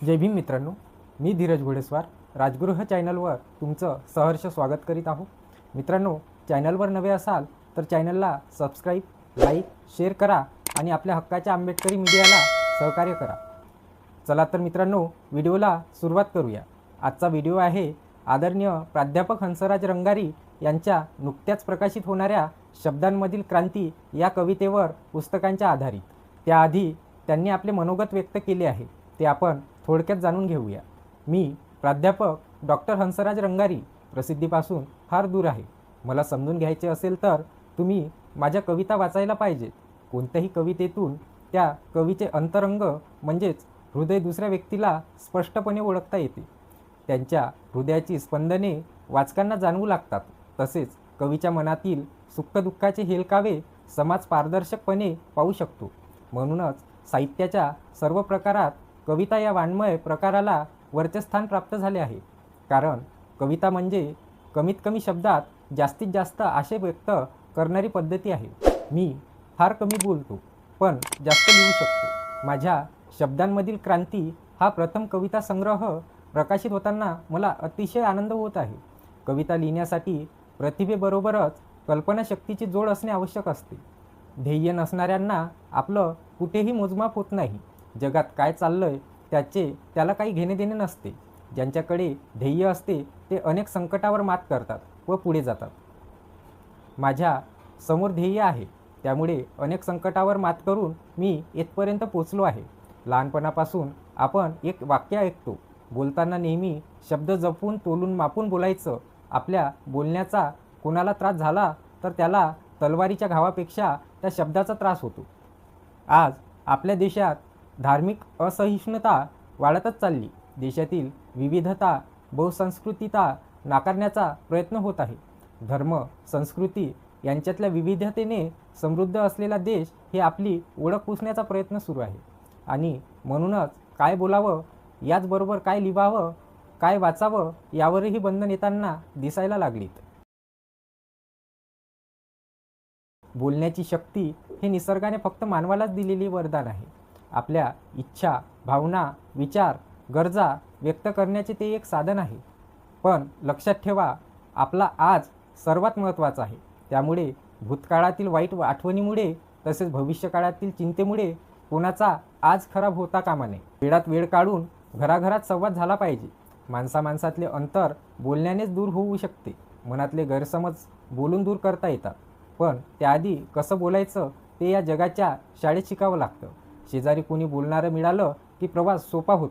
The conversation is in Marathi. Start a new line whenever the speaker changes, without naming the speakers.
जय भीम मित्रांनो, मी धीरज घोडेस्वार राजगृह चॅनलवर तुमचं सहर्ष स्वागत करीत आहो। मित्रांनो, चॅनलवर नवे असाल तर चॅनलला सबस्क्राईब, लाईक, शेअर करा आणि आपल्या हक्काच्या आंबेडकरी मीडियाला सहकार्य करा। चला तर मित्रांनो, व्हिडिओला सुरुवात करूया। आजचा व्हिडिओ आहे आदरणीय प्राध्यापक हंसराज रंगारी यांच्या नुकत्याच प्रकाशित होणाऱ्या शब्दांमधील क्रांती या कवितेवर पुस्तकांच्या आधारित। त्याआधी त्यांनी आपले मनोगत व्यक्त केले आहे, ते आपण थोडक्यात जाणून घेऊया। मी प्राध्यापक डॉक्टर हंसराज रंगारी प्रसिद्धीपासून फार दूर आहे। मला समजून घ्यायचे असेल तर तुम्ही माझ्या कविता वाचायला पाहिजे। कोणत्याही कवितेतून त्या कवीचे अंतरंग म्हणजेच हृदय दुसऱ्या व्यक्तीला स्पष्टपणे ओळखता येते। त्यांच्या हृदयाची स्पंदने वाचकांना जाणवू लागतात। तसेच कवीच्या मनातील सुखदुःखाचे हेलकावे समाज पारदर्शकपणे पाहू शकतो। म्हणूनच साहित्याच्या सर्व प्रकारात कविता या वाङ्मय प्रकाराला वरचे स्थान प्राप्त झाले आहे। कारण कविता म्हणजे कमीत कमी शब्दात जास्तीत जास्त आशय व्यक्त करणारी पद्धती आहे। मी फार कमी बोलतो पण जास्त लिहू शकतो। माझ्या शब्दांमधील क्रांती हा प्रथम कविता संग्रह प्रकाशित होताना मला अतिशय आनंद होत आहे। कविता लिहिण्यासाठी प्रतिभेबरोबरच कल्पनाशक्तीची जोड असणे आवश्यक असते। ध्येय नसणाऱ्यांना आपलं कुठेही मोजमाप होत नाही। जगात काय चाललंय त्याला काही घेणे देणे नसते। ज्यांच्याकडे ध्येय असते ते अनेक संकटावर मात करतात व पुढे जातात। माझ्या समोर ध्येय आहे, त्यामुळे अनेक संकटावर मात करून मी इथपर्यंत पोचलो आहे। लहानपणापासून आपण एक वाक्य ऐकतो, बोलताना नेहमी शब्द जपून तोलून मापून बोलायचं। आपल्या बोलण्याचा कोणाला त्रास झाला तर त्याला तलवारीच्या घावापेक्षा त्या शब्दाचा त्रास होतो। आज आपल्या देशात धार्मिक असहिष्णुता वाढतच चालली। देशातील विविधता, बहुसंस्कृतीता नाकारण्याचा प्रयत्न होत आहे। धर्म, संस्कृती यांच्यातल्या विविधतेने समृद्ध असलेला देश हे आपली ओळख पुसण्याचा प्रयत्न सुरू आहे। आणि म्हणूनच काय बोलावं, याचबरोबर काय लिहावं, काय वाचावं यावरही बंधन येताना दिसायला लागलीत। बोलण्याची शक्ती हे निसर्गाने फक्त मानवालाच दिलेली वरदान आहे। आपल्या इच्छा, भावना, विचार, गरजा व्यक्त करण्याचे ते एक साधन आहे। पण लक्षात ठेवा, आपला आज सर्वात महत्त्वाचा आहे। त्यामुळे भूतकाळातील वाईट आठवणीमुळे तसेच भविष्यकाळातील चिंतेमुळे कोणाचा आज खराब होता कामा नये। वेळात वेळ काढून घराघरात संवाद झाला पाहिजे। माणसामाणसातले अंतर बोलण्यानेच दूर होऊ शकते। मनातले गैरसमज बोलून दूर करता येतात, पण त्याआधी कसं बोलायचं ते या जगाच्या शाळेत शिकावं लागतं। शेजारी कोणी बोलणारं मिळालं की प्रवास सोपा होतो।